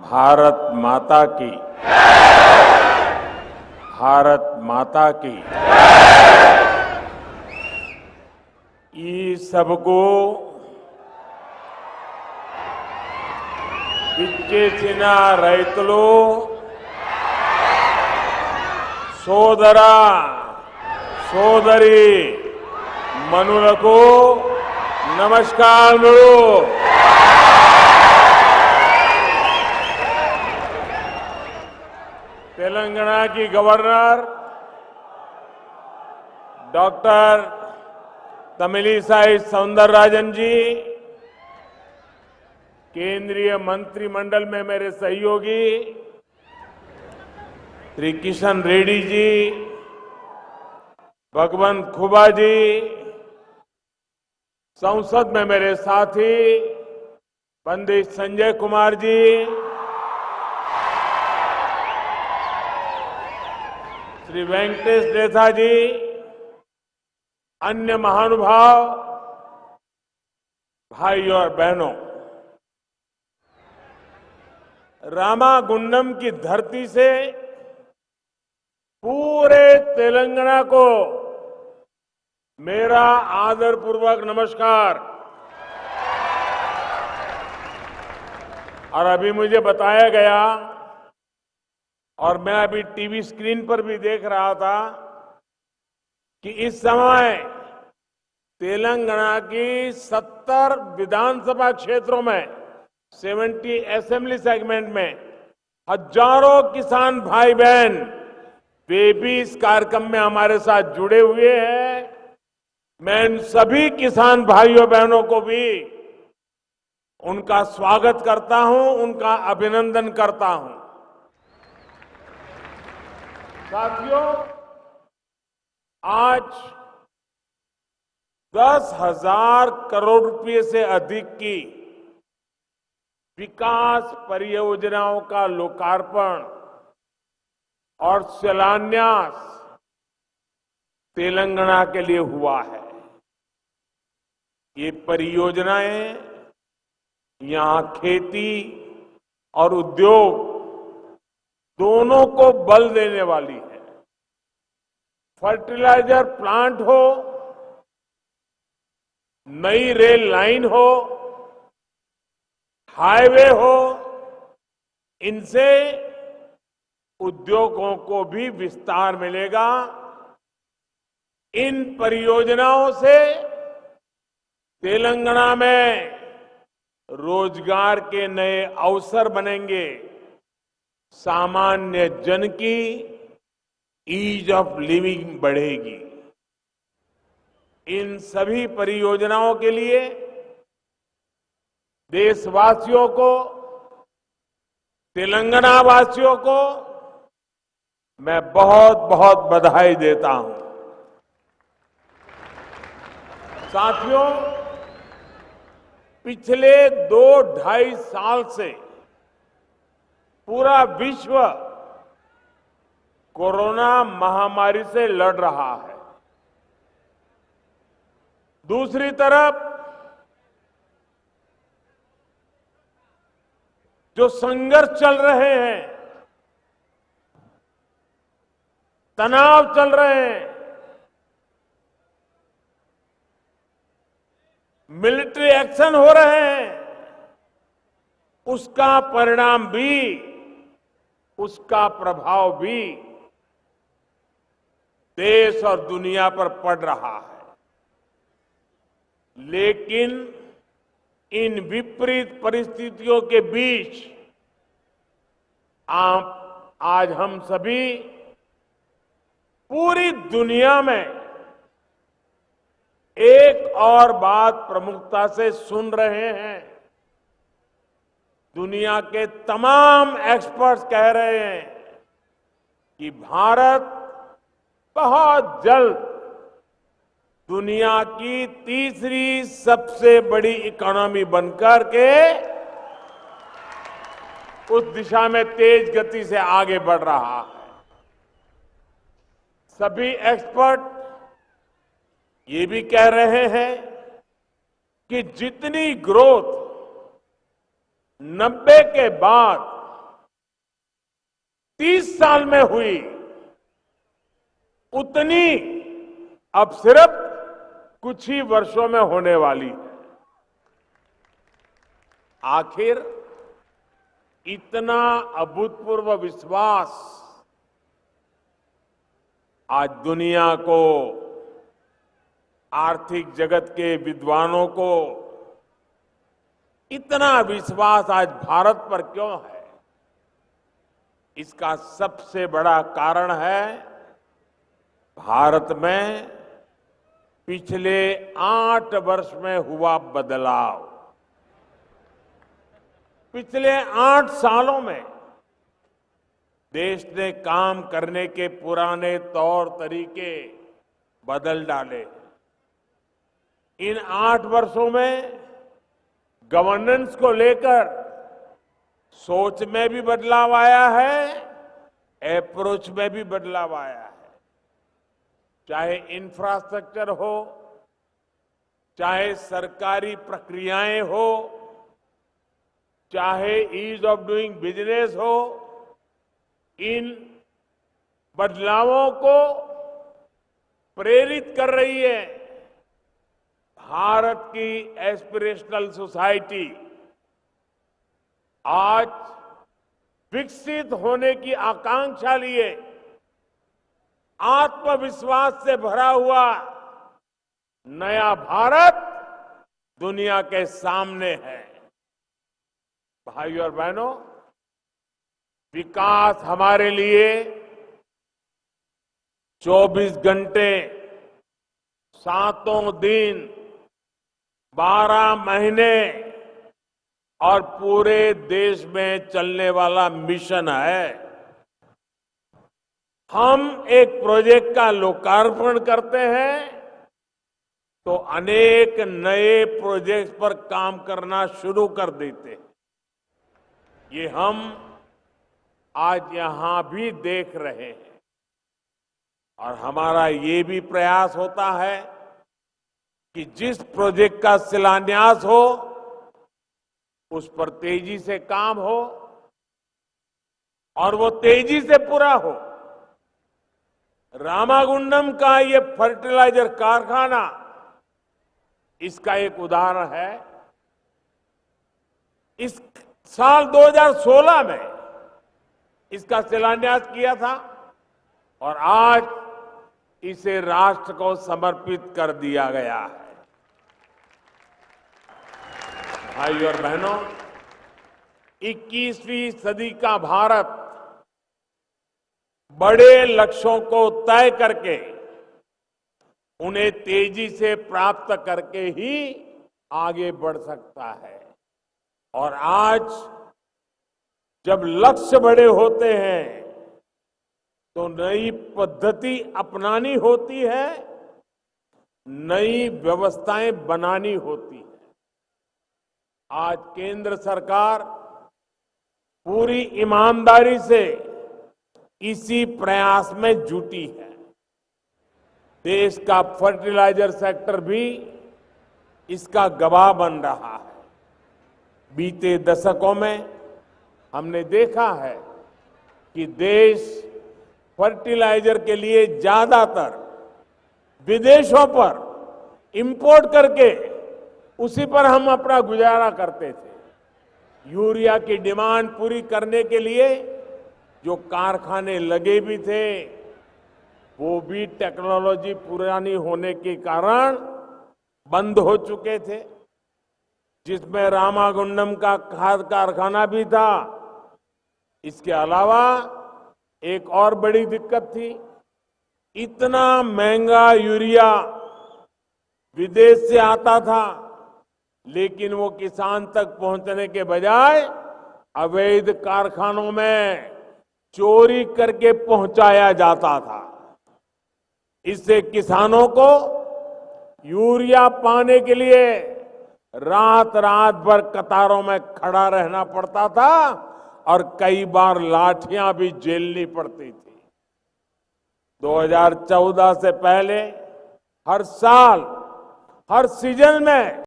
भारत माता की, भारत माता की। ఈ సభకు విచ్చేసిన రైతులు సోదర సోదరి మనులకు నమస్కారములు। तेलंगाना की गवर्नर डॉक्टर तमिलिसाई सौंदरराजन जी, केंद्रीय मंत्रिमंडल में मेरे सहयोगी श्री किशन रेड्डी जी, भगवंत खुबा जी, संसद में मेरे साथी पंडित संजय कुमार जी, श्री वेंकटेश देथा जी, अन्य महानुभाव, भाई और बहनों, रामागुंडम की धरती से पूरे तेलंगाना को मेरा आदरपूर्वक नमस्कार। और अभी मुझे बताया गया और मैं अभी टीवी स्क्रीन पर भी देख रहा था कि इस समय तेलंगाना की 70 विधानसभा क्षेत्रों में 70 असेंबली सेगमेंट में हजारों किसान भाई बहन वे भी इस कार्यक्रम में हमारे साथ जुड़े हुए हैं। मैं इन सभी किसान भाइयों बहनों को भी उनका स्वागत करता हूं, उनका अभिनंदन करता हूं। साथियों, आज 10,000 करोड़ रुपए से अधिक की विकास परियोजनाओं का लोकार्पण और शिलान्यास तेलंगाना के लिए हुआ है। ये परियोजनाएं यहां खेती और उद्योग दोनों को बल देने वाली है। फर्टिलाइजर प्लांट हो, नई रेल लाइन हो, हाईवे हो, इनसे उद्योगों को भी विस्तार मिलेगा। इन परियोजनाओं से तेलंगाना में रोजगार के नए अवसर बनेंगे, सामान्य जन की ईज ऑफ लिविंग बढ़ेगी। इन सभी परियोजनाओं के लिए देशवासियों को, तेलंगाना वासियों को मैं बहुत बहुत बधाई देता हूं। साथियों, पिछले 2-2.5 साल से पूरा विश्व कोरोना महामारी से लड़ रहा है। दूसरी तरफ जो संघर्ष चल रहे हैं, तनाव चल रहे हैं, मिलिट्री एक्शन हो रहे हैं, उसका परिणाम भी, उसका प्रभाव भी देश और दुनिया पर पड़ रहा है। लेकिन इन विपरीत परिस्थितियों के बीच आज हम सभी पूरी दुनिया में एक और बात प्रमुखता से सुन रहे हैं। दुनिया के तमाम एक्सपर्ट्स कह रहे हैं कि भारत बहुत जल्द दुनिया की तीसरी सबसे बड़ी इकोनॉमी बनकर के उस दिशा में तेज गति से आगे बढ़ रहा है। सभी एक्सपर्ट ये भी कह रहे हैं कि जितनी ग्रोथ 90 के बाद 30 साल में हुई उतनी अब सिर्फ कुछ ही वर्षों में होने वाली है। आखिर इतना अभूतपूर्व विश्वास आज दुनिया को, आर्थिक जगत के विद्वानों को इतना विश्वास आज भारत पर क्यों है? इसका सबसे बड़ा कारण है भारत में पिछले 8 वर्ष में हुआ बदलाव। पिछले 8 सालों में देश ने काम करने के पुराने तौर तरीके बदल डाले। इन 8 वर्षों में गवर्नेंस को लेकर सोच में भी बदलाव आया है, अप्रोच में भी बदलाव आया है। चाहे इंफ्रास्ट्रक्चर हो, चाहे सरकारी प्रक्रियाएं हो, चाहे ईज ऑफ डूइंग बिजनेस हो, इन बदलावों को प्रेरित कर रही है भारत की एस्पिरेशनल सोसाइटी। आज विकसित होने की आकांक्षा लिए आत्मविश्वास से भरा हुआ नया भारत दुनिया के सामने है। भाइयों और बहनों, विकास हमारे लिए 24 घंटे, 7 दिन, 12 महीने और पूरे देश में चलने वाला मिशन है। हम एक प्रोजेक्ट का लोकार्पण करते हैं तो अनेक नए प्रोजेक्ट पर काम करना शुरू कर देते हैं। ये हम आज यहां भी देख रहे हैं और हमारा ये भी प्रयास होता है कि जिस प्रोजेक्ट का शिलान्यास हो उस पर तेजी से काम हो और वो तेजी से पूरा हो। रामागुंडम का ये फर्टिलाइजर कारखाना इसका एक उदाहरण है। इस साल 2016 में इसका शिलान्यास किया था और आज इसे राष्ट्र को समर्पित कर दिया गया है। भाइयों और बहनों, 21वीं सदी का भारत बड़े लक्ष्यों को तय करके उन्हें तेजी से प्राप्त करके ही आगे बढ़ सकता है। और आज जब लक्ष्य बड़े होते हैं तो नई पद्धति अपनानी होती है, नई व्यवस्थाएं बनानी होती है। आज केंद्र सरकार पूरी ईमानदारी से इसी प्रयास में जुटी है। देश का फर्टिलाइजर सेक्टर भी इसका गवाह बन रहा है। बीते दशकों में हमने देखा है कि देश फर्टिलाइजर के लिए ज्यादातर विदेशों पर इंपोर्ट करके उसी पर हम अपना गुजारा करते थे। यूरिया की डिमांड पूरी करने के लिए जो कारखाने लगे भी थे वो भी टेक्नोलॉजी पुरानी होने के कारण बंद हो चुके थे, जिसमें रामागुंडम का खाद कारखाना भी था। इसके अलावा एक और बड़ी दिक्कत थी, इतना महंगा यूरिया विदेश से आता था लेकिन वो किसान तक पहुंचने के बजाय अवैध कारखानों में चोरी करके पहुंचाया जाता था। इससे किसानों को यूरिया पाने के लिए रात रात भर कतारों में खड़ा रहना पड़ता था और कई बार लाठियां भी झेलनी पड़ती थी। 2014 से पहले हर साल, हर सीजन में